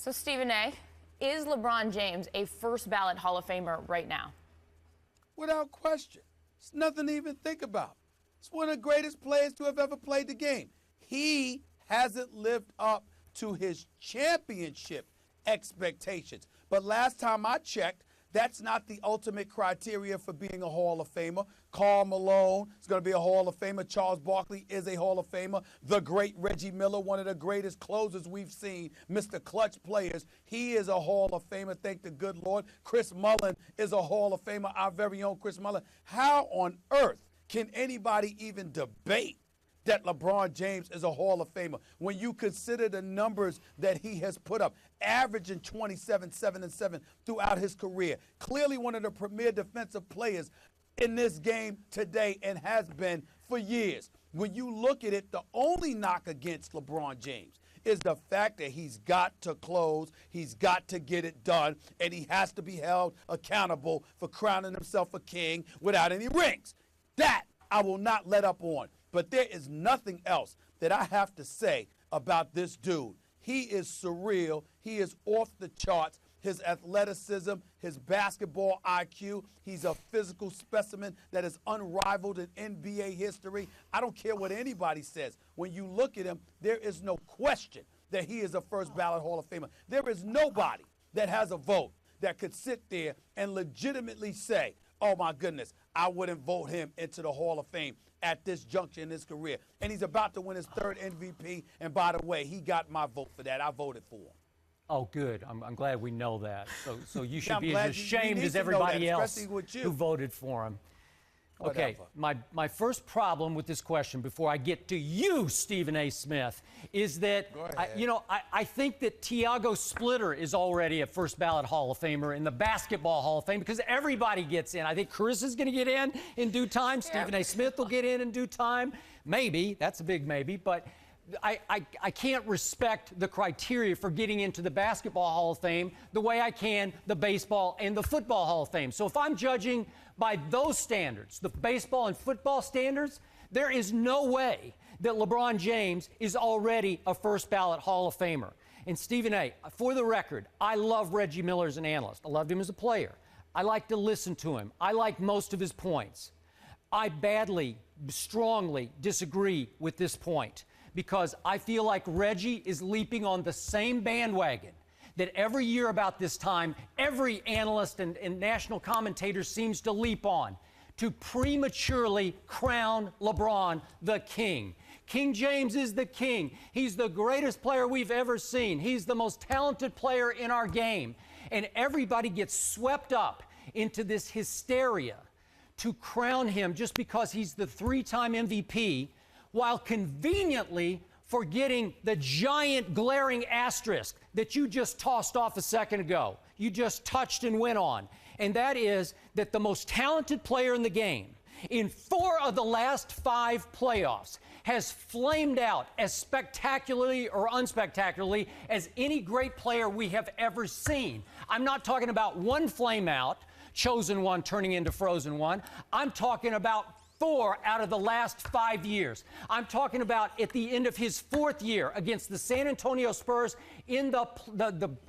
So, Stephen A., is LeBron James a first ballot Hall of Famer right now? Without question. It's nothing to even think about. It's one of the greatest players to have ever played the game. He hasn't lived up to his championship expectations. But last time I checked, that's not the ultimate criteria for being a Hall of Famer. Karl Malone is going to be a Hall of Famer. Charles Barkley is a Hall of Famer. The great Reggie Miller, one of the greatest closers we've seen, Mr. Clutch players, he is a Hall of Famer, thank the good Lord. Chris Mullin is a Hall of Famer, our very own Chris Mullin. How on earth can anybody even debate that LeBron James is a Hall of Famer when you consider the numbers that he has put up, averaging 27, 7, and 7 throughout his career? Clearly one of the premier defensive players in this game today and has been for years. When you look at it, the only knock against LeBron James is the fact that he's got to close, he's got to get it done, and he has to be held accountable for crowning himself a king without any rings. That I will not let up on. But there is nothing else that I have to say about this dude. He is surreal. He is off the charts. His athleticism, his basketball IQ, he's a physical specimen that is unrivaled in NBA history. I don't care what anybody says. When you look at him, there is no question that he is a first ballot Hall of Famer. There is nobody that has a vote that could sit there and legitimately say, oh my goodness, I wouldn't vote him into the Hall of Fame at this juncture in his career. And he's about to win his third MVP. And by the way, he got my vote for that. I voted for him. Oh, good. I'm glad we know that. So you should Yeah, be as ashamed as everybody else who voted for him. Okay, my first problem with this question before I get to you, Stephen A. Smith, is that, I think that Tiago Splitter is already a first ballot Hall of Famer in the Basketball Hall of Fame because everybody gets in. I think Carissa's going to get in due time. Stephen A. Smith will get in due time. Maybe. That's a big maybe. But I can't respect the criteria for getting into the Basketball Hall of Fame the way I can the Baseball and the Football Hall of Fame. So if I'm judging by those standards, the baseball and football standards, there is no way that LeBron James is already a first ballot Hall of Famer. And Stephen A., for the record, I love Reggie Miller as an analyst. I loved him as a player. I like to listen to him. I like most of his points. I strongly disagree with this point, because I feel like Reggie is leaping on the same bandwagon that every year about this time, every analyst and national commentator seems to leap on, to prematurely crown LeBron the king. King James is the king. He's the greatest player we've ever seen. He's the most talented player in our game. And everybody gets swept up into this hysteria to crown him just because he's the three-time MVP, while conveniently forgetting the giant glaring asterisk that you just tossed off a second ago. You just touched and went on. And that is that the most talented player in the game in 4 of the last 5 playoffs has flamed out as spectacularly or unspectacularly as any great player we have ever seen. I'm not talking about one flame out, chosen one turning into frozen one. I'm talking about 4 out of the last 5 years. I'm talking about at the end of his 4th year against the San Antonio Spurs in the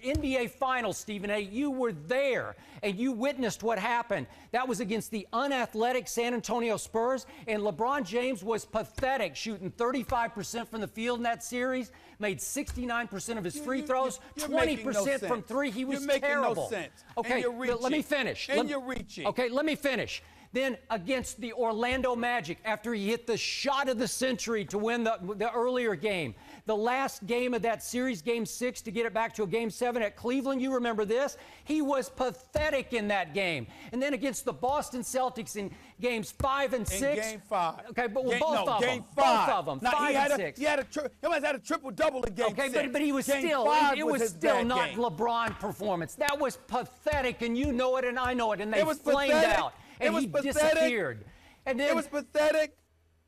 NBA Finals, Stephen A. You were there, and you witnessed what happened. That was against the unathletic San Antonio Spurs, and LeBron James was pathetic, shooting 35% from the field in that series, made 69% of his free throws, 20% from 3. He was terrible. No sense. Okay, let me finish. You're reaching. Okay, let me finish. Then against the Orlando Magic, after he hit the shot of the century to win the earlier game, the last game of that series, Game 6, to get it back to a Game 7 at Cleveland, you remember this? He was pathetic in that game. And then against the Boston Celtics in Games 5 and 6. In Game 5. Okay, but both of them. Game 5. Both of them. Now, 5 and 6. He almost had a triple-double in Game 6. Okay, but he was it was still not LeBron performance. That was pathetic, and you know it, and I know it, and they flamed out. And he disappeared. And then, it was pathetic.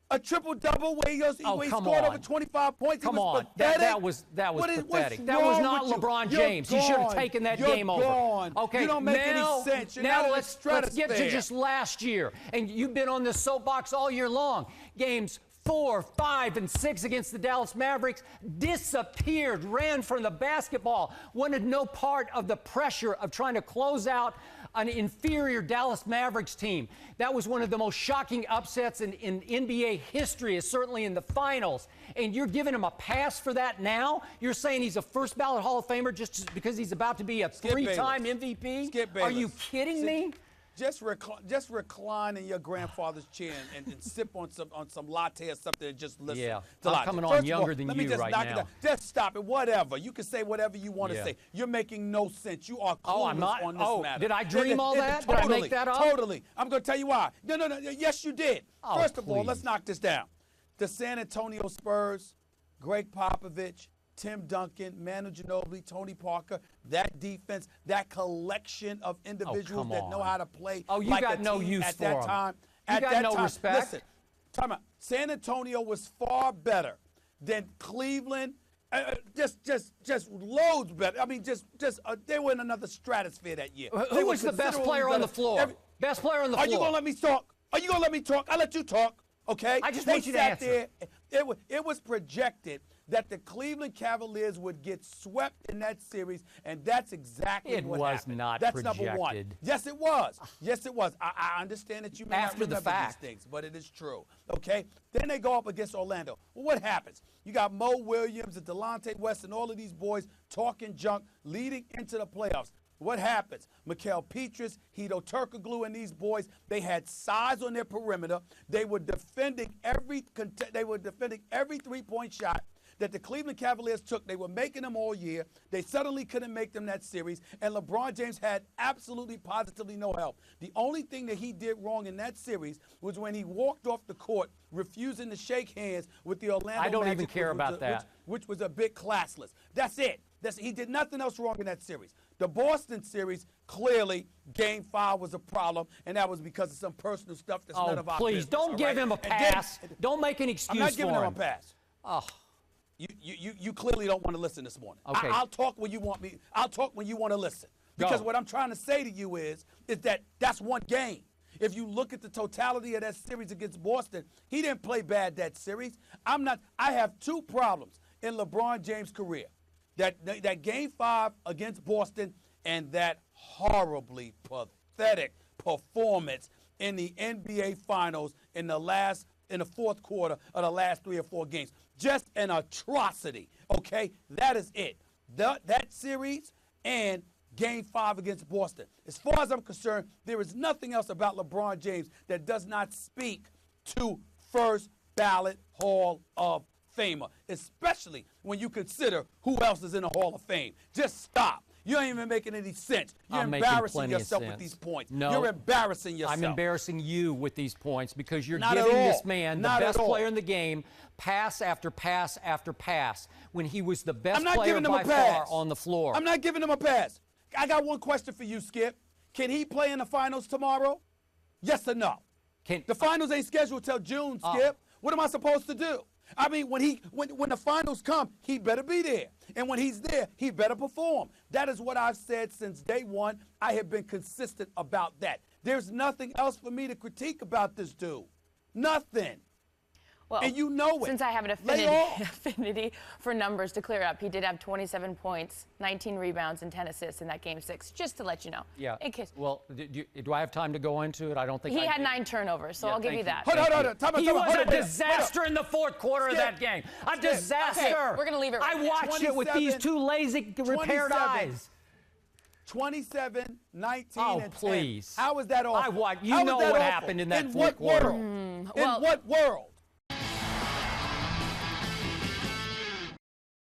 A triple-double where he scored over 25 points. Come on. That was pathetic. That was not LeBron James. He should have taken that game over. Okay, you don't make any sense. Now let's get to just last year. And you've been on this soapbox all year long. Games 4, 5, and 6 against the Dallas Mavericks, disappeared, ran from the basketball, wanted no part of the pressure of trying to close out an inferior Dallas Mavericks team. That was one of the most shocking upsets in NBA history, certainly in the finals. And you're giving him a pass for that now? You're saying he's a first ballot Hall of Famer just because he's about to be a three-time MVP? Skip Bayless. Are you kidding me? Just recline in your grandfather's chair and sip on some latte or something and just listen. Yeah, to I'm coming on younger than you right now. It down. Just stop it. Whatever. You can say whatever you want to say. You're making no sense. You are clueless on this matter. Did I dream all that? Did I make that up? Totally. I'm going to tell you why. No. Yes, you did. Oh, First of all, please. let's knock this down. The San Antonio Spurs, Greg Popovich, Tim Duncan, Manu Ginobili, Tony Parker, that defense, that collection of individuals that know how to play you like got a no team use at for that them. time. You got no respect. Listen, time out. San Antonio was far better than Cleveland. Just loads better. I mean, they were in another stratosphere that year. Who was the best player on the floor? Best player on the floor. Are you going to let me talk? Are you going to let me talk? I'll let you talk, okay? I just want you to answer. It was projected that the Cleveland Cavaliers would get swept in that series, and that's exactly what happened. It was not that's projected. Number one. Yes, it was. Yes, it was. I understand that you may After not the remember fact. these things, but it is true, okay? Then they go up against Orlando. Well, what happens? You got Mo Williams and Delonte West and all of these boys talking junk leading into the playoffs. What happens? Mikal Petrus, Hedo Turkoglu, and these boys, they had size on their perimeter. They were defending every three-point shot that the Cleveland Cavaliers took. They were making them all year. They suddenly couldn't make them that series, and LeBron James had absolutely, positively no help. The only thing that he did wrong in that series was when he walked off the court, refusing to shake hands with the Orlando Magic. I don't even care about that. Which was a bit classless. That's it. He did nothing else wrong in that series. The Boston series, clearly, Game 5 was a problem, and that was because of some personal stuff that's none of our business. Please, don't give him a pass. Don't make an excuse for him. I'm not giving him a pass. Oh. You clearly don't want to listen this morning. Okay. I'll talk when you want me. I'll talk when you want to listen. Because what I'm trying to say to you is that that's one game. If you look at the totality of that series against Boston, he didn't play bad that series. I have two problems in LeBron James' career. That Game 5 against Boston and that horribly pathetic performance in the NBA Finals in the fourth quarter of the last 3 or 4 games. Just an atrocity, okay? That is it. That series and Game 5 against Boston. As far as I'm concerned, there is nothing else about LeBron James that does not speak to first ballot Hall of Famer, especially when you consider who else is in the Hall of Fame. Just stop. You ain't even making any sense. You're embarrassing yourself with these points. No, you're embarrassing yourself. I'm embarrassing you with these points because you're giving this man, the best player in the game, pass after pass after pass when he was the best player by far on the floor. I'm not giving him a pass. I got one question for you, Skip. Can he play in the finals tomorrow? Yes or no? The finals ain't scheduled till June, Skip. What am I supposed to do? I mean, when the finals come, he better be there. And when he's there, he better perform. That is what I've said since day one. I have been consistent about that. There's nothing else for me to critique about this dude. Nothing. Well, and you know it. Since I have an affinity for numbers to clear up, he did have 27 points, 19 rebounds, and 10 assists in that Game 6, just to let you know. Yeah. Well, do I have time to go into it? I don't think he had 9 turnovers, so I'll give you that. Hold on. He was a disaster in the fourth quarter of that game. A disaster. Okay, we're going to leave it right I watched it with these two lazy, repaired eyes. 27, 19, and 10. Please. How is that awful? You know what happened in that fourth quarter. In what world?